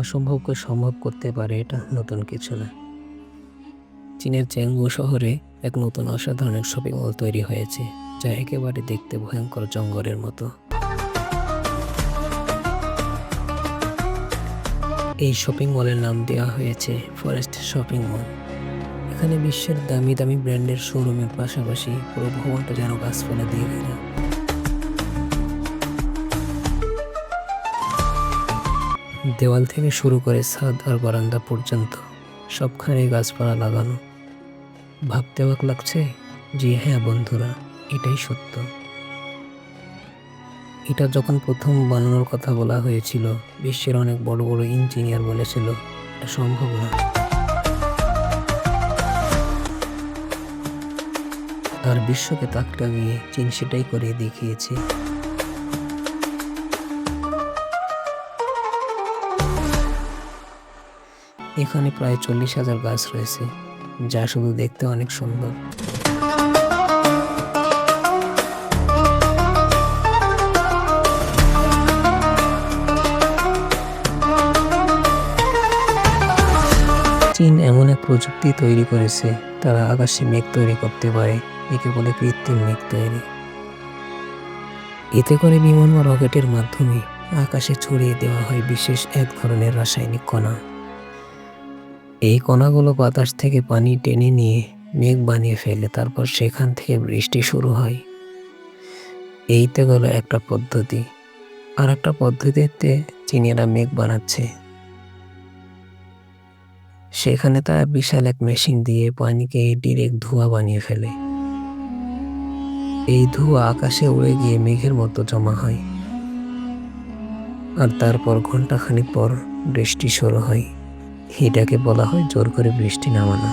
অসম্ভবকে সম্ভব করতে পারে এটা নতুন কিছু না। চীনের চেংদু শহরে এক নতুন অসাধারণ শপিং মল তৈরি হয়েছে, যা একেবারে দেখতে ভয়ঙ্কর জঙ্গলের মতো। এই শপিং মলের নাম দেওয়া হয়েছে ফরেস্ট শপিং মল। এখানে বিশ্বের দামি দামি ব্র্যান্ডের শোরুমের পাশাপাশি পুরো ভবনটা যেন গাছপালা দিয়ে ঘেরা। দেওয়াল থেকে শুরু করে ছাদ আর বারান্দা পর্যন্ত সবখানে গাছপালা লাগানো। ভাবতে অবাক লাগছে? জি হ্যাঁ বন্ধুরা, এটাই সত্য। এটা যখন প্রথম বানানোর কথা বলা হয়েছিল, বিশ্বের অনেক বড় বড় ইঞ্জিনিয়ার বলেছিল এটা সম্ভব না। আর বিশ্বকে তাক লাগিয়ে চীন সেটাই করে দেখিয়েছে। এখানে প্রায় 40,000 গাছ রয়েছে, যা শুধু দেখতে অনেক সুন্দর। চীন এমন এক প্রযুক্তি তৈরি করেছে, তারা আকাশে মেঘ তৈরি করতে পারে। একে বলে কৃত্রিম মেঘ তৈরি। এতে করে বিমান বা রকেটের মাধ্যমে আকাশে ছড়িয়ে দেওয়া হয় বিশেষ এক ধরনের রাসায়নিক কণা। এই কণাগুলো বাতাস থেকে পানি টেনে নিয়ে মেঘ বানিয়ে ফেলে, তারপর সেখান থেকে বৃষ্টি শুরু হয়। এইতে গেল একটা পদ্ধতি। আর একটা পদ্ধতিতে চীনেরা মেঘ বানাচ্ছে। সেখানে তারা বিশাল এক মেশিন দিয়ে পানিকে ডিরেক্ট ধোঁয়া বানিয়ে ফেলে। এই ধোঁয়া আকাশে উড়ে গিয়ে মেঘের মতো জমা হয়, আর তারপর ঘন্টাখানিক পর বৃষ্টি শুরু হয়। এটাকে বলা হয় জোর করে বৃষ্টি নামানো।